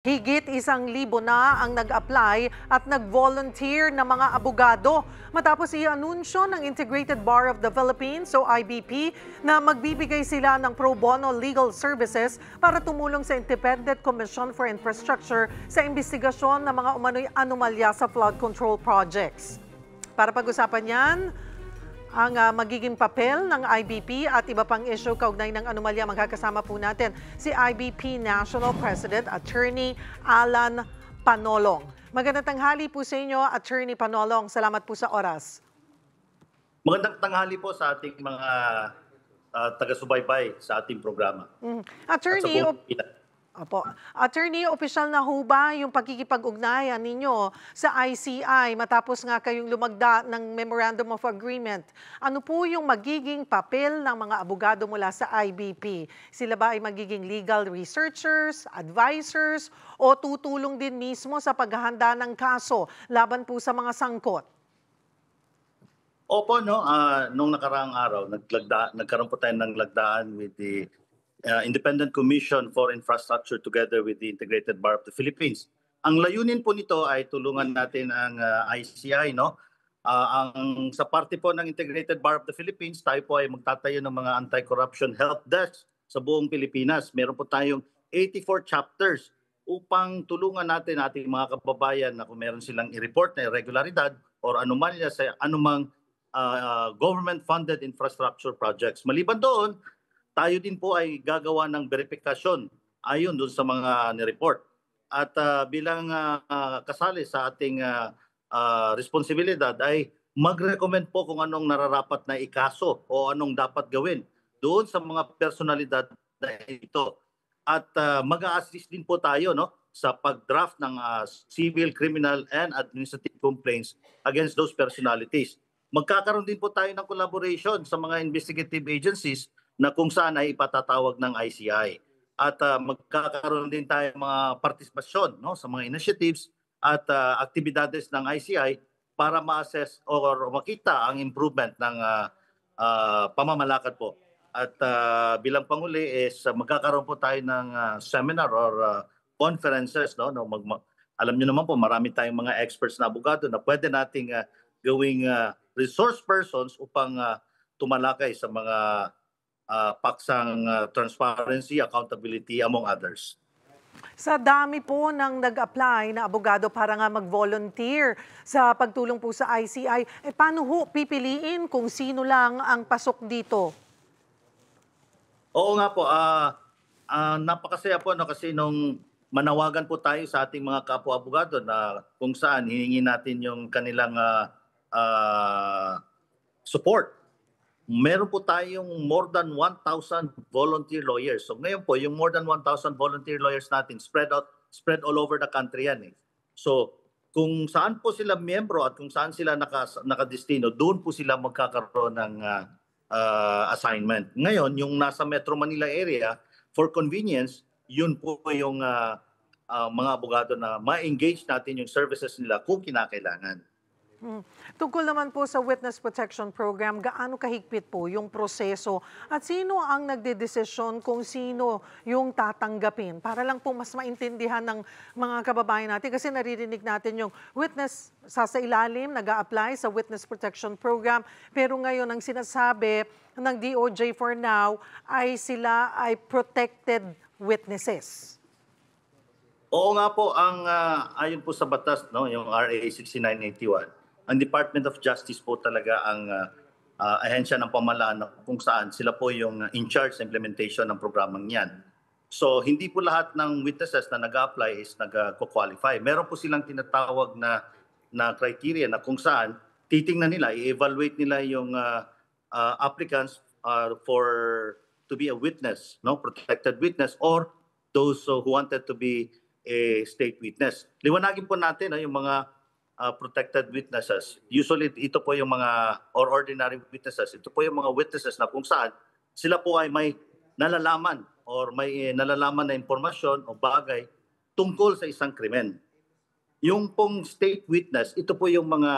Higit 1,000 na ang nag-apply at nag-volunteer na mga abogado matapos i-anunsyo ng Integrated Bar of the Philippines o IBP na magbibigay sila ng pro bono legal services para tumulong sa Independent Commission for Infrastructure sa investigasyon ng mga umano'y anomalya sa flood control projects. Para pag-usapan yan, ang magiging papel ng IBP at iba pang issue kaugnay ng anomalya, magkakasama po natin si IBP National President Attorney Alan Panolong. Magandang tanghali po sa inyo, Attorney Panolong. Salamat po sa oras. Magandang tanghali po sa ating mga taga-subaybay sa ating programa. Attorney, Attorney, opisyal na ho ba yung pagkikipag-ugnayan ninyo sa ICI matapos nga kayong lumagda ng Memorandum of Agreement? Ano po yung magiging papel ng mga abogado mula sa IBP? Sila ba ay magiging legal researchers, advisors, o tutulong din mismo sa paghahanda ng kaso laban po sa mga sangkot? Opo, no, nung nakaraang araw, nagkaroon po tayo ng lagdaan with the Independent Commission for Infrastructure together with the Integrated Bar of the Philippines. Ang layunin po nito ay tulungan natin ang ICI, no? Sa parte po ng Integrated Bar of the Philippines, tayo po ay magtatayo ng mga anti-corruption help desk sa buong Pilipinas. Meron po tayong 84 chapters upang tulungan natin ating mga kababayan na kung meron silang i-report na irregularidad or anomalya sa anumang government-funded infrastructure projects. Maliban doon, tayo din po ay gagawa ng verifikasyon ayon doon sa mga nireport. At bilang kasali sa ating responsibilidad ay mag-recommend po kung anong nararapat na ikaso o anong dapat gawin doon sa mga personalidad na ito. At mag-a-assist din po tayo, no, sa pag-draft ng civil, criminal, and administrative complaints against those personalities. Magkakaroon din po tayo ng collaboration sa mga investigative agencies na kung saan ay ipatatawag ng ICI. At magkakaroon din tayo mga partisipasyon, no, sa mga initiatives at aktibidades ng ICI para ma-assess or makita ang improvement ng pamamalakad po. At bilang panghuli is magkakaroon po tayo ng seminar or conferences. No? Alam niyo naman po, marami tayong mga experts na abogado na pwede nating gawing resource persons upang tumalakay sa mga paksang transparency, accountability, among others. Sa dami po ng nag-apply na abogado para nga mag-volunteer sa pagtulong po sa ICI, paano ho pipiliin kung sino lang ang pasok dito? Oo nga po, napakasaya po, no, kasi nung manawagan po tayo sa ating mga kapwa-abogado na kung saan hihingi natin yung kanilang support. Meron po tayong more than 1,000 volunteer lawyers. So ngayon po, yung more than 1,000 volunteer lawyers natin spread all over the country yan. So kung saan po sila miyembro at kung saan sila nakadestino, doon po sila magkakaroon ng assignment. Ngayon, yung nasa Metro Manila area, for convenience, yun po yung mga abogado na ma-engage natin yung services nila kung kinakailangan. Tungkol naman po sa Witness Protection Program, gaano kahigpit po yung proseso at sino ang nagdedesisyon kung sino yung tatanggapin? Para lang po mas maintindihan ng mga kababayan natin kasi naririnig natin yung witness sa ilalim, nag-a-apply sa Witness Protection Program, pero ngayon ang sinasabi ng DOJ for now ay sila ay protected witnesses. Oo nga po, ayon po sa batas, no, yung RA 6981, ang Department of Justice po talaga ang ahensya ng pamahalaan kung saan sila po yung in charge sa implementation ng programang yan. So hindi po lahat ng witnesses na nag-apply is nag-qualify. Meron po silang tinatawag na criteria na kung saan titingnan nila, i-evaluate nila yung applicants to be a witness, no, protected witness, or those who wanted to be a state witness. Liwanagin po natin yung mga protected witnesses. Usually, ito po yung mga, or ordinary witnesses, ito po yung mga witnesses na kung saan sila po ay may nalalaman or may nalalaman na impormasyon o bagay tungkol sa isang krimen. Yung pong state witness, ito po yung mga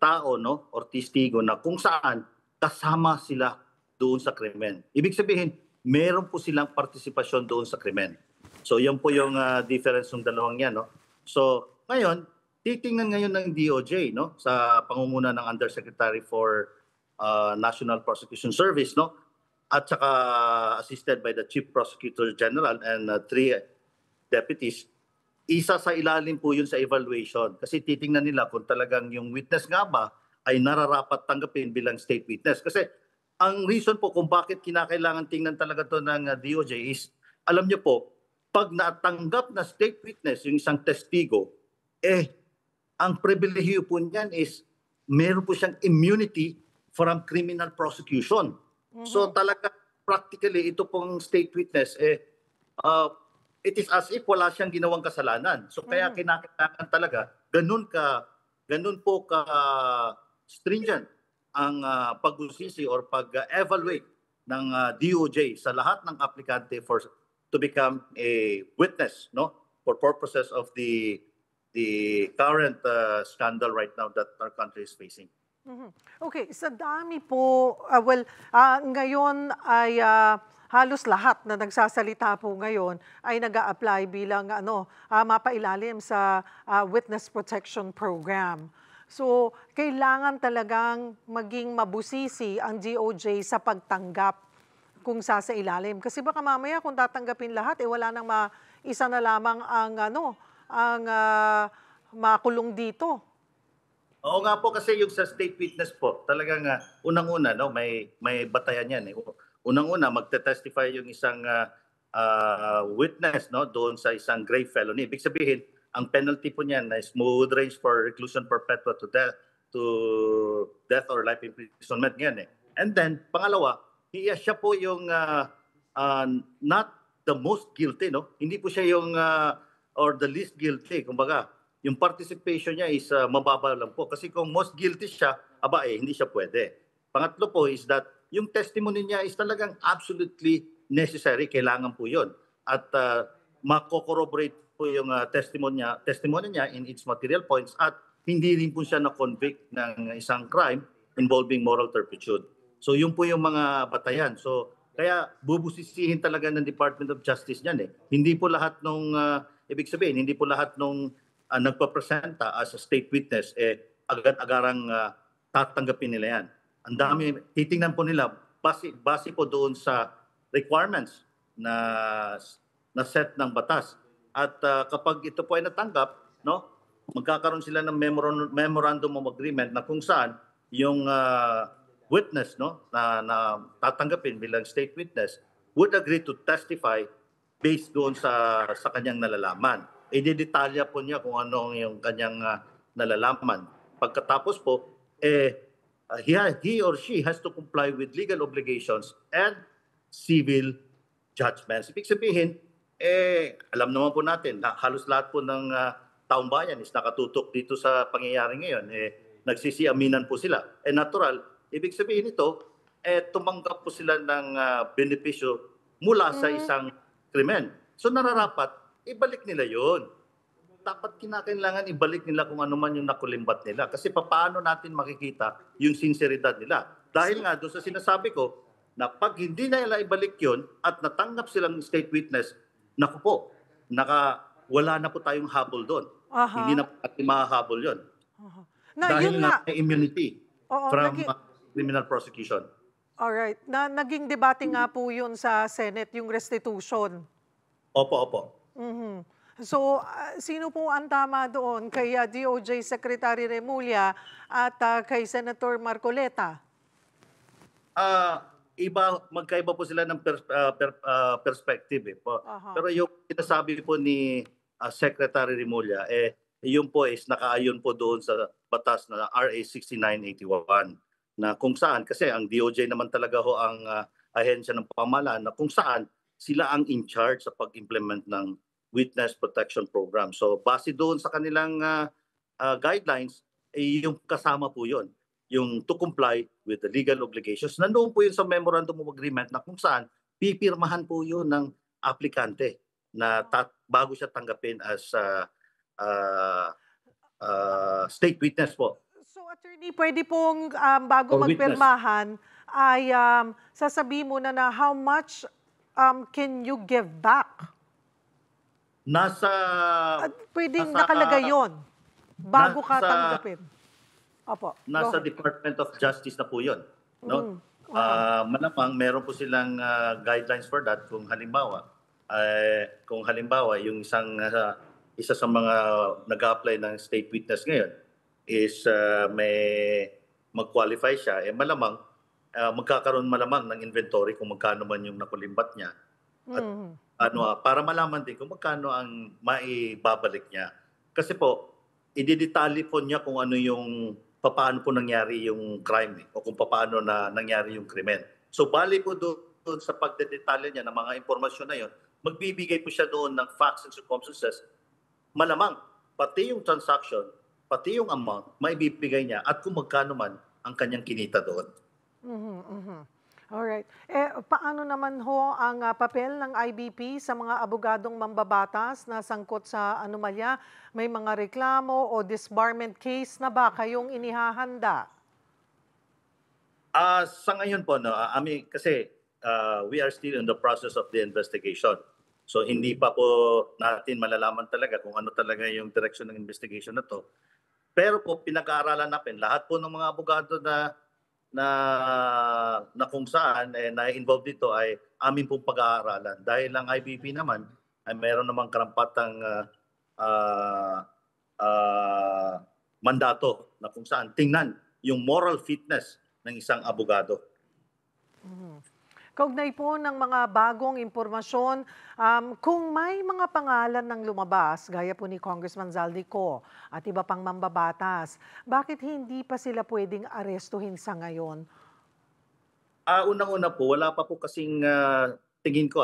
tao, no, or testigo na kung saan kasama sila doon sa krimen. Ibig sabihin, meron po silang partisipasyon doon sa krimen. So yan po yung difference ng dalawang yan, no? So ngayon, titingnan ngayon ng DOJ, no, sa pangunguna ng Undersecretary for National Prosecution Service, no, at saka assisted by the Chief Prosecutor General and 3 deputies. Isa sa ilalim po yun sa evaluation kasi titingnan nila kung talagang yung witness nga ba ay nararapat tanggapin bilang state witness. Kasi ang reason po kung bakit kinakailangan tingnan talaga to ng DOJ is, alam niyo po, pag natanggap na state witness yung isang testigo, ang pribilehiyo po niyan is meron po siyang immunity from criminal prosecution. So talaga practically ito pong state witness it is as if wala siyang ginawang kasalanan. So kaya kinakailangan talaga ganun po ka stringent ang pagbusisi or pag-evaluate ng DOJ sa lahat ng aplikante to become a witness, no, for purposes of the current scandal right now that our country is facing. Okay, sa dami po, ngayon ay halos lahat na nagsasalita po ngayon ay nag-a-apply bilang mapailalim sa Witness Protection Program. So, kailangan talagang maging mabusisi ang DOJ sa pagtanggap kung sa ilalim. Kasi baka mamaya kung tatanggapin lahat, wala nang isa na lamang ang makulong dito. Oo nga po kasi yung sa state witness po, talagang unang-una, no, may batayan yan. Unang-una, magte-testify yung isang witness, no, doon sa isang grave felony. Ibig sabihin, ang penalty po niyan is would range for reclusion perpetua to death or life imprisonment yan. And then, pangalawa, siya po yung not the most guilty, no? Hindi po siya yung or the least guilty, kumbaga. Yung participation niya is mababa lang po. Kasi kung most guilty siya, hindi siya pwede. Pangatlo po is that yung testimony niya is talagang absolutely necessary. Kailangan po yun. At mako-corroborate po yung testimony niya in its material points at hindi rin po siya na-convict ng isang crime involving moral turpitude. So yun po yung mga batayan. So kaya bubusisihin talaga ng Department of Justice niyan. Hindi po lahat nung, ibig sabihin, hindi po lahat nung nagpapresenta as a state witness, agad-agarang tatanggapin nila yan. Ang dami, titingnan po nila, base po doon sa requirements na set ng batas. At kapag ito po ay natanggap, no, magkakaroon sila ng memorandum of agreement na kung saan yung witness, no, na tatanggapin bilang state witness would agree to testify based doon sa kanyang nalalaman. Idedetalya po niya kung ano yung kanyang nalalaman. Pagkatapos po, he or she has to comply with legal obligations and civil judgments. Ibig sabihin, alam naman po natin na halos lahat po ng taong bayan is nakatutok dito sa pangyayari ngayon. Nagsisiaminan po sila. Natural, ibig sabihin ito, tumanggap po sila ng benepisyo mula sa isang krimen. So nararapat, ibalik nila yon. Dapat kinakailangan ibalik nila kung ano man yung nakulimbat nila. Kasi paano natin makikita yung sinseridad nila? Dahil nga doon sa sinasabi ko, na pag hindi na nila ibalik yon at natanggap silang state witness, naku po, wala na po tayong habol doon. Hindi na natin mahahabol yon. Dahil nga may immunity from criminal prosecution. Alright. Naging debate nga po yun sa Senate, yung restitution. Opo. So, sino po ang tama doon? Kay DOJ Secretary Remulla at kay Senator Marcoleta? Magkaiba po sila ng perspective. Pero yung sinasabi po ni Secretary Remulla, yun po is nakaayon po doon sa batas na RA 6981 na kung saan, kasi ang DOJ naman talaga ho ang ahensya ng pamahalaan na kung saan sila ang in charge sa pag-implement ng Witness Protection Program. So base doon sa kanilang guidelines, yung kasama po yun, yung to comply with the legal obligations. Nandoon po yun sa Memorandum of Agreement na kung saan pipirmahan po yun ng aplikante na bago siya tanggapin as state witness po. So attorney, pwede pong bago magpirmahan ay sasabihin mo na how much can you give back? Nasa At puwedeng nasa nakalagay 'yon bago ka nasa tanggapin. Opo, go nasa ahead. Department of Justice na po 'yon, no? Oo. Malamang meron po silang guidelines for that kung halimbawa yung isa sa mga nag-a-apply ng state witness ngayon is may mag-qualify siya, malamang magkakaroon malamang ng inventory kung magkano man yung nakulimbat niya at Mhm. para malaman din kung magkano ang maibabalik niya. Kasi po, ididetalye po niya kung ano yung papaano po nangyari yung crime o kung papaano na nangyari yung krimen. So bali po doon sa pagdedetalye niya ng mga impormasyon na yon, magbibigay po siya doon ng facts and circumstances. Malamang pati yung transaction, pati yung amount, maibibigay niya at kung magkano man ang kanyang kinita doon. Mhm, mhm. Alright. Paano naman ho ang papel ng IBP sa mga abogadong mambabatas na sangkot sa anomalya? May mga reklamo o disbarment case na ba kayong inihahanda? Sa ngayon po, no, kasi we are still in the process of the investigation. So hindi pa po natin malalaman talaga kung ano talaga yung direction ng investigation na to. Pero po pinag-aaralan natin lahat po ng mga abogado na na kung saan na-involved dito ay amin pong pag-aaralan. Dahil ang IBP naman ay meron namang karampatang ah, ah, mandato na kung saan tingnan yung moral fitness ng isang abogado. Kaugnay po ng mga bagong impormasyon, kung may mga pangalan ng lumabas, gaya po ni Congressman Zaldico at iba pang mambabatas, bakit hindi pa sila pwedeng arestuhin sa ngayon? Unang-una po, wala pa po kasing tingin ko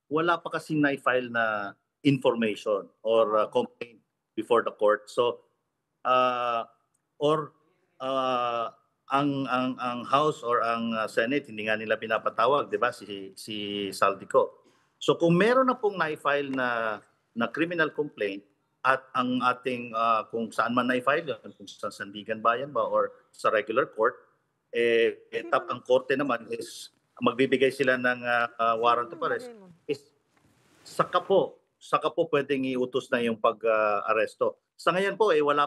wala pa kasing na-file na information or complaint before the court. So uh, or ang House or ang Senate hindi nga nila pinapatawag, 'di ba, si Saldico. So kung meron na pong na-file na criminal complaint at ang ating kung saan man na-file yun, kung sa Sandigan Bayan ba or sa regular court, ang korte naman is magbibigay sila ng warrant of arrest, is saka po pwedeng iutos na yung pag-aresto. Sa ngayon po wala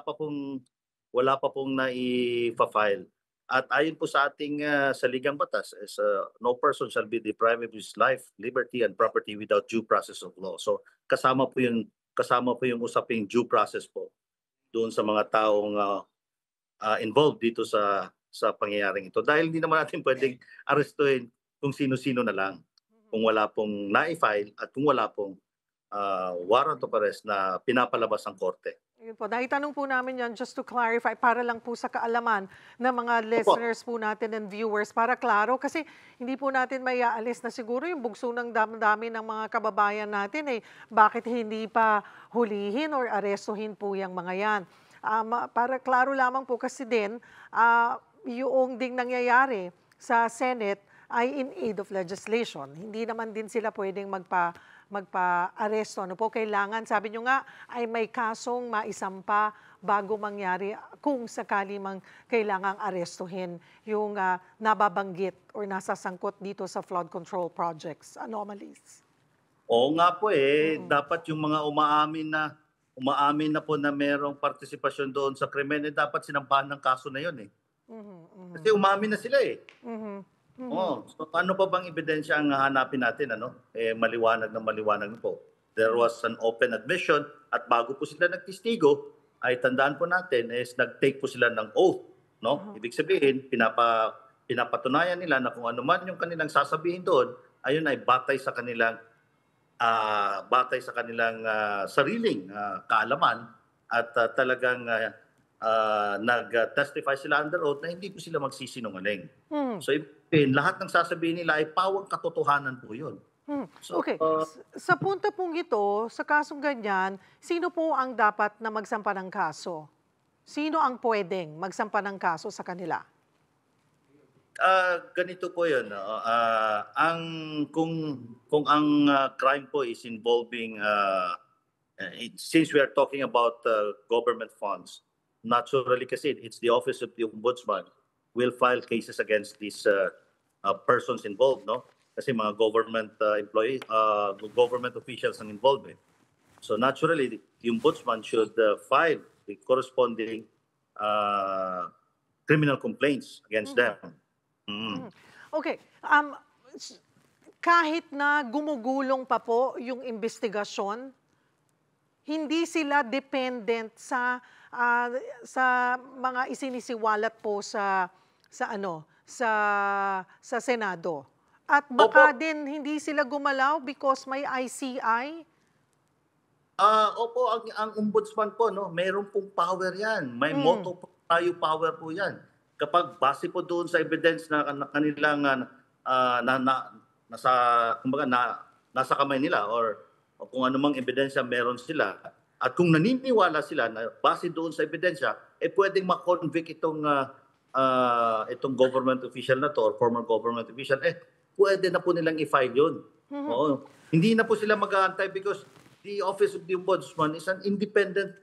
pa pong nai-file. At ayon po sa ating saligang batas is no person shall be deprived of his life, liberty and property without due process of law. So kasama po yung usaping due process po doon sa mga taong involved dito sa pangyayaring ito. Dahil hindi naman natin pwedeng arestuhin kung sino-sino na lang kung wala pong na-file at kung wala pong warrant of arrest na pinapalabas ng korte. Ayun po, naitanong po namin yan just to clarify, para lang po sa kaalaman ng mga Opo. listeners po natin and viewers, para klaro. Kasi hindi po natin may aalis na siguro yung bugso ng damdamin ng mga kababayan natin bakit hindi pa hulihin or arestuhin po yung mga yan. Para klaro lamang po kasi din, yung ding nangyayari sa Senate ay in aid of legislation. Hindi naman din sila pwedeng magpa-aresto. Ano po, kailangan, sabi nyo nga, ay may kasong maisampa bago mangyari kung sakali mang kailangang arestuhin yung nababanggit or nasasangkot dito sa flood control projects, anomalies. Oo nga po dapat yung mga umaamin na po na merong partisipasyon doon sa krimen, dapat sinampahan ng kaso na yun . Kasi umamin na sila . Oo. So ano pa bang ebidensya ang hahanapin natin, maliwanag na maliwanag po. There was an open admission at bago po sila nagtestigo, ay tandaan po natin is nag-take po sila ng oath, no? Ibig sabihin, pinapatunayan nila na kung ano man yung kanilang sasabihin doon, ayun ay batay sa kanilang sariling kaalaman at talagang nag-testify sila under oath na hindi po sila magsisinungaling. So lahat ng sasabihin nila ay pawang katotohanan po yun. So, Okay. Sa punto pong ito, sa kasong ganyan, sino po ang dapat na magsampa ng kaso? Sino ang pwedeng magsampa ng kaso sa kanila? ganito po yun. Kung ang crime po is involving, since we are talking about government funds, naturally kasi it's the Office of the Ombudsman will file cases against these persons involved, no? Kasi mga government employees, government officials ang involved . So naturally, the ombudsman should file the corresponding criminal complaints against them. Okay. Kahit na gumugulong pa po yung investigasyon, hindi sila dependent sa mga isinisiwalat po sa Senado. At baka din hindi sila gumalaw because may ICI. Opo, ang ombudsman po, no, mayroon pong power yan. May motto po tayo, power po yan. Kapag base po doon sa evidence na kanilang nasa kamay nila or kung anumang ebidensya meron sila, at kung naniniwala sila na base doon sa ebidensya, pwedeng ma-convict itong government official na to or former government official, pwede na po nilang i-file yun. Oo. Hindi na po sila mag-aantay because the Office of the Ombudsman is an independent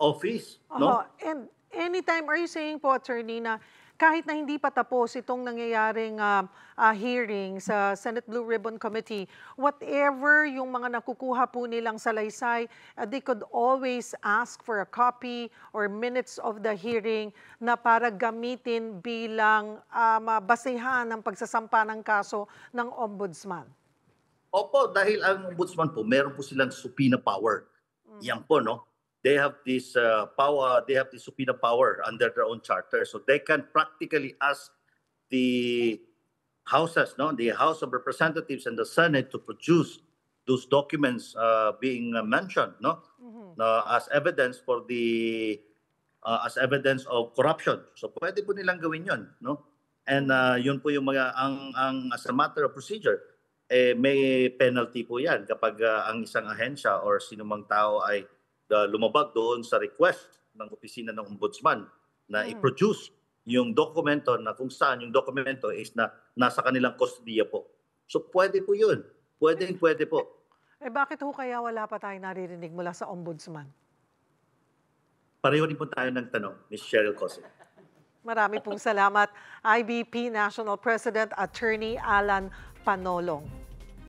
office. No? And anytime, are you saying po, Attorney, na kahit na hindi pa tapos itong nangyayaring hearing sa Senate Blue Ribbon Committee, whatever yung mga nakukuha po nilang salaysay, they could always ask for a copy or minutes of the hearing na para gamitin bilang basehan ng pagsasampa ng kaso ng ombudsman. Opo, dahil ang ombudsman po, meron po silang subpoena power. Yan po, no? They have this power, they have this subpoena power under their own charter. So they can practically ask the houses, no, the House of Representatives and the Senate to produce those documents being mentioned, no, as evidence for the as evidence of corruption. So pwede po nilang gawin 'yon, no? And yun po yung mga as a matter of procedure, may penalty po 'yan kapag ang isang ahensya or sinumang tao ay lumabag doon sa request ng opisina ng ombudsman na i-produce yung dokumento na kung saan yung dokumento is na nasa kanilang kustodiya po. So pwede po yun. Pwede po. Bakit ho kaya wala pa tayong naririnig mula sa ombudsman? Pareho din po tayo ng tanong, Ms. Cheryl Cosio. Marami pong salamat, IBP National President Attorney Alan Panolong.